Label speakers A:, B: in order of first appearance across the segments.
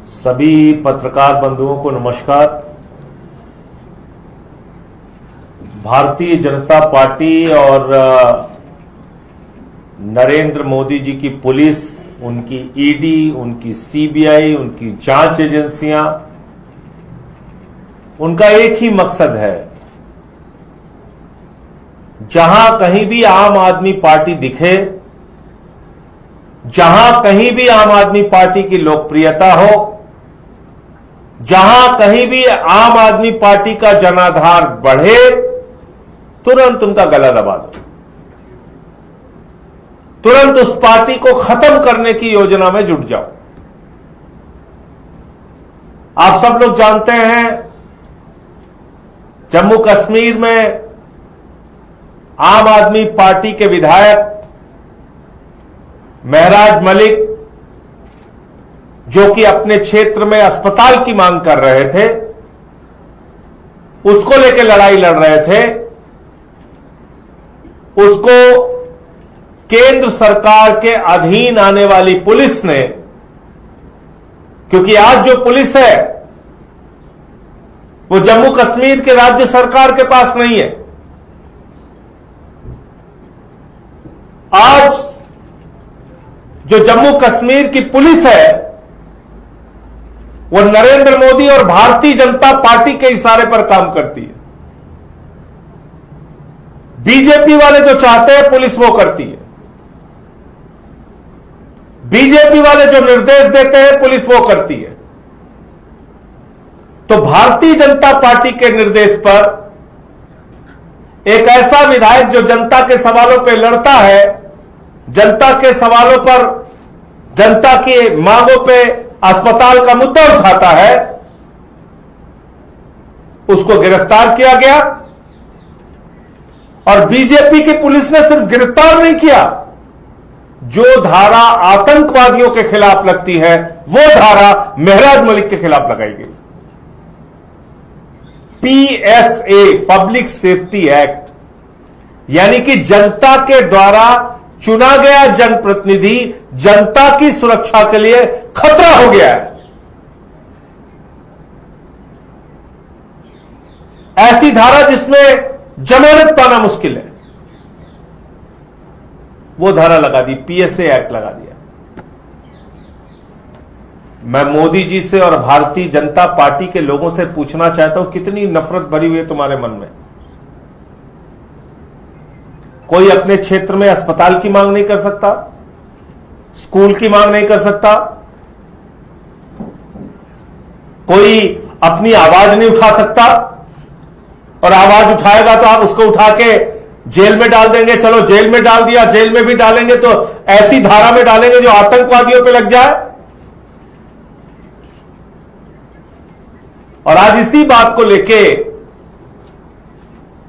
A: सभी पत्रकार बंधुओं को नमस्कार। भारतीय जनता पार्टी और नरेंद्र मोदी जी की पुलिस, उनकी ईडी, उनकी सीबीआई, उनकी जांच एजेंसियां, उनका एक ही मकसद है, जहां कहीं भी आम आदमी पार्टी दिखे, जहां कहीं भी आम आदमी पार्टी की लोकप्रियता हो, जहां कहीं भी आम आदमी पार्टी का जनाधार बढ़े, तुरंत उनका गला दबा दो, तुरंत उस पार्टी को खत्म करने की योजना में जुट जाओ। आप सब लोग जानते हैं, जम्मू कश्मीर में आम आदमी पार्टी के विधायक महराज मलिक, जो कि अपने क्षेत्र में अस्पताल की मांग कर रहे थे, उसको लेकर लड़ाई लड़ रहे थे, उसको केंद्र सरकार के अधीन आने वाली पुलिस ने, क्योंकि आज जो पुलिस है वो जम्मू कश्मीर के राज्य सरकार के पास नहीं है। आज जो जम्मू कश्मीर की पुलिस है वो नरेंद्र मोदी और भारतीय जनता पार्टी के इशारे पर काम करती है। बीजेपी वाले जो चाहते हैं पुलिस वो करती है, बीजेपी वाले जो निर्देश देते हैं पुलिस वो करती है। तो भारतीय जनता पार्टी के निर्देश पर एक ऐसा विधायक जो जनता के सवालों पर लड़ता है, जनता के सवालों पर, जनता की मांगों पे अस्पताल का मुद्दा उठाता है, उसको गिरफ्तार किया गया। और बीजेपी की पुलिस ने सिर्फ गिरफ्तार नहीं किया, जो धारा आतंकवादियों के खिलाफ लगती है वो धारा महराज मलिक के खिलाफ लगाई गई। पीएसए, पब्लिक सेफ्टी एक्ट, यानी कि जनता के द्वारा चुना गया जनप्रतिनिधि जनता की सुरक्षा के लिए खतरा हो गया है। ऐसी धारा जिसमें जमानत पाना मुश्किल है, वो धारा लगा दी, पीएसए एक्ट लगा दिया। मैं मोदी जी से और भारतीय जनता पार्टी के लोगों से पूछना चाहता हूं, कितनी नफरत भरी हुई है तुम्हारे मन में? कोई अपने क्षेत्र में अस्पताल की मांग नहीं कर सकता, स्कूल की मांग नहीं कर सकता, कोई अपनी आवाज नहीं उठा सकता, और आवाज उठाएगा तो आप उसको उठा के जेल में डाल देंगे। चलो जेल में डाल दिया, जेल में भी डालेंगे तो ऐसी धारा में डालेंगे जो आतंकवादियों पे लग जाए। और आज इसी बात को लेके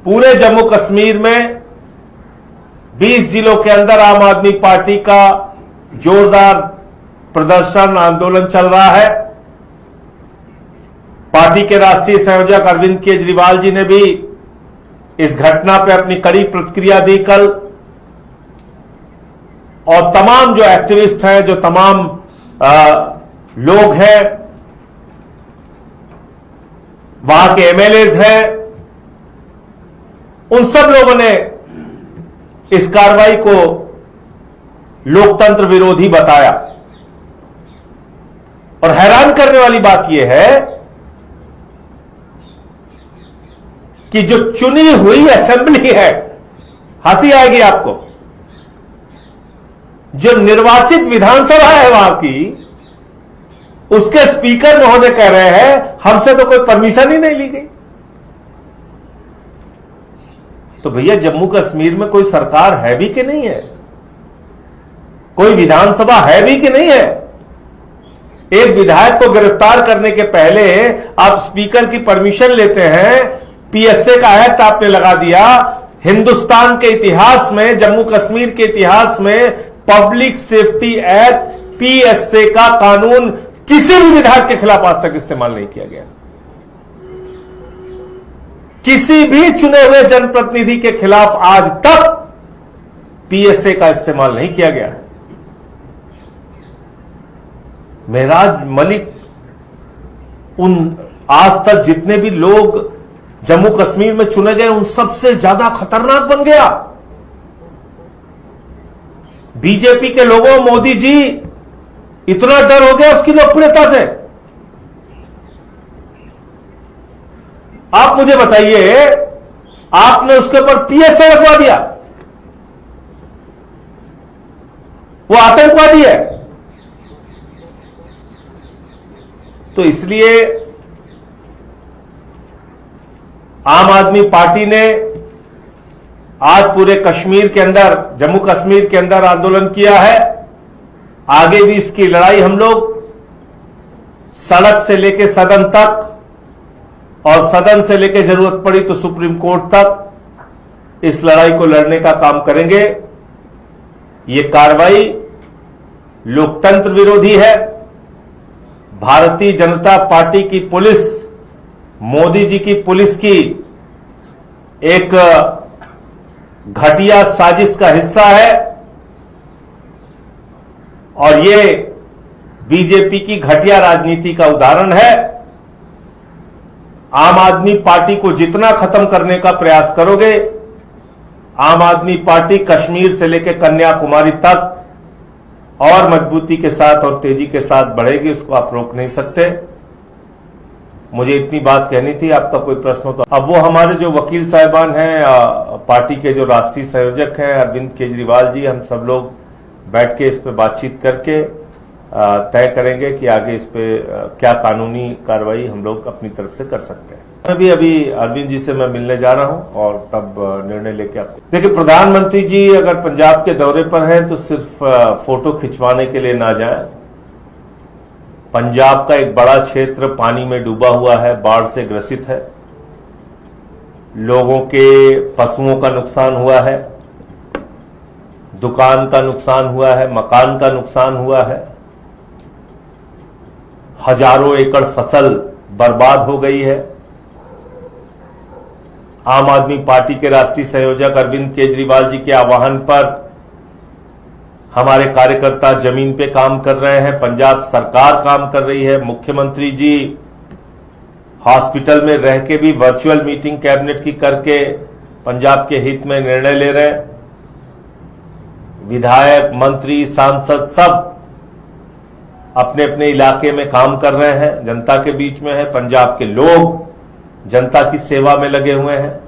A: पूरे जम्मू कश्मीर में 20 जिलों के अंदर आम आदमी पार्टी का जोरदार प्रदर्शन, आंदोलन चल रहा है। पार्टी के राष्ट्रीय संयोजक अरविंद केजरीवाल जी ने भी इस घटना पर अपनी कड़ी प्रतिक्रिया दी कल, और तमाम जो एक्टिविस्ट हैं, जो तमाम लोग हैं, वहां के एमएलएज हैं, उन सब लोगों ने इस कार्रवाई को लोकतंत्र विरोधी बताया। और हैरान करने वाली बात यह है कि जो चुनी हुई असेंबली है, हंसी आएगी आपको, जो निर्वाचित विधानसभा है वहां की, उसके स्पीकर महोदय कह रहे हैं हमसे तो कोई परमिशन ही नहीं ली गई। तो भैया, जम्मू कश्मीर में कोई सरकार है भी कि नहीं है? कोई विधानसभा है भी कि नहीं है? एक विधायक को गिरफ्तार करने के पहले आप स्पीकर की परमिशन लेते हैं, पीएसए का एक्ट आपने लगा दिया। हिंदुस्तान के इतिहास में, जम्मू कश्मीर के इतिहास में पब्लिक सेफ्टी एक्ट, पीएसए का कानून किसी भी विधायक के खिलाफ आज तक इस्तेमाल नहीं किया गया। किसी भी चुने हुए जनप्रतिनिधि के खिलाफ आज तक पीएसए का इस्तेमाल नहीं किया गया। महराज मलिक उन आज तक जितने भी लोग जम्मू कश्मीर में चुने गए उन सबसे ज्यादा खतरनाक बन गया। बीजेपी के लोगों, मोदी जी इतना डर हो गया उसकी लोकप्रियता से। आप मुझे बताइए, आपने उसके ऊपर पीएसए रखवा दिया, वो आतंकवादी है। तो इसलिए आम आदमी पार्टी ने आज पूरे कश्मीर के अंदर, जम्मू कश्मीर के अंदर आंदोलन किया है। आगे भी इसकी लड़ाई हम लोग सड़क से लेकर सदन तक और सदन से लेकर जरूरत पड़ी तो सुप्रीम कोर्ट तक इस लड़ाई को लड़ने का काम करेंगे। ये कार्रवाई लोकतंत्र विरोधी है। भारतीय जनता पार्टी की पुलिस, मोदी जी की पुलिस की एक घटिया साजिश का हिस्सा है और ये बीजेपी की घटिया राजनीति का उदाहरण है। आम आदमी पार्टी को जितना खत्म करने का प्रयास करोगे, आम आदमी पार्टी कश्मीर से लेकर कन्याकुमारी तक और मजबूती के साथ और तेजी के साथ बढ़ेगी। उसको आप रोक नहीं सकते। मुझे इतनी बात कहनी थी। आपका कोई प्रश्न हो तो। अब वो हमारे जो वकील साहिबान हैं, पार्टी के जो राष्ट्रीय संयोजक हैं अरविंद केजरीवाल जी, हम सब लोग बैठ के इस पे बातचीत करके तय करेंगे कि आगे इस पे क्या कानूनी कार्रवाई हम लोग अपनी तरफ से कर सकते हैं। मैं भी अभी अरविंद जी से मैं मिलने जा रहा हूं और तब निर्णय लेके आपको। देखिए, प्रधानमंत्री जी अगर पंजाब के दौरे पर हैं तो सिर्फ फोटो खिंचवाने के लिए ना जाएं। पंजाब का एक बड़ा क्षेत्र पानी में डूबा हुआ है, बाढ़ से ग्रसित है। लोगों के पशुओं का नुकसान हुआ है, दुकान का नुकसान हुआ है, मकान का नुकसान हुआ है, हजारों एकड़ फसल बर्बाद हो गई है। आम आदमी पार्टी के राष्ट्रीय संयोजक अरविंद केजरीवाल जी के आह्वान पर हमारे कार्यकर्ता जमीन पे काम कर रहे हैं, पंजाब सरकार काम कर रही है। मुख्यमंत्री जी हॉस्पिटल में रह के भी वर्चुअल मीटिंग कैबिनेट की करके पंजाब के हित में निर्णय ले रहे हैं। विधायक, मंत्री, सांसद सब अपने अपने इलाके में काम कर रहे हैं, जनता के बीच में है। पंजाब के लोग जनता की सेवा में लगे हुए हैं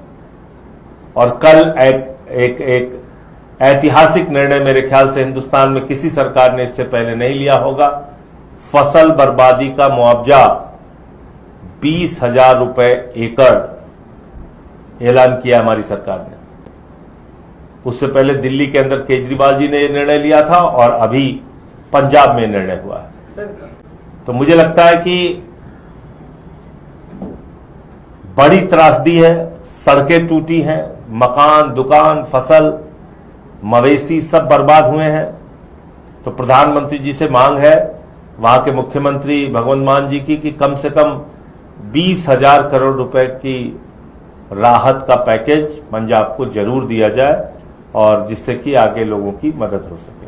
A: और कल एक ऐतिहासिक निर्णय मेरे ख्याल से हिंदुस्तान में किसी सरकार ने इससे पहले नहीं लिया होगा। फसल बर्बादी का मुआवजा 20,000 रुपए एकड़ ऐलान किया हमारी सरकार ने। उससे पहले दिल्ली के अंदर केजरीवाल जी ने यह निर्णय लिया था और अभी पंजाब में निर्णय हुआ है। तो मुझे लगता है कि बड़ी त्रासदी है, सड़कें टूटी हैं, मकान, दुकान, फसल, मवेशी सब बर्बाद हुए हैं। तो प्रधानमंत्री जी से मांग है वहां के मुख्यमंत्री भगवंत मान जी की कि कम से कम 20,000 करोड़ रुपए की राहत का पैकेज पंजाब को जरूर दिया जाए और जिससे कि आगे लोगों की मदद हो सके।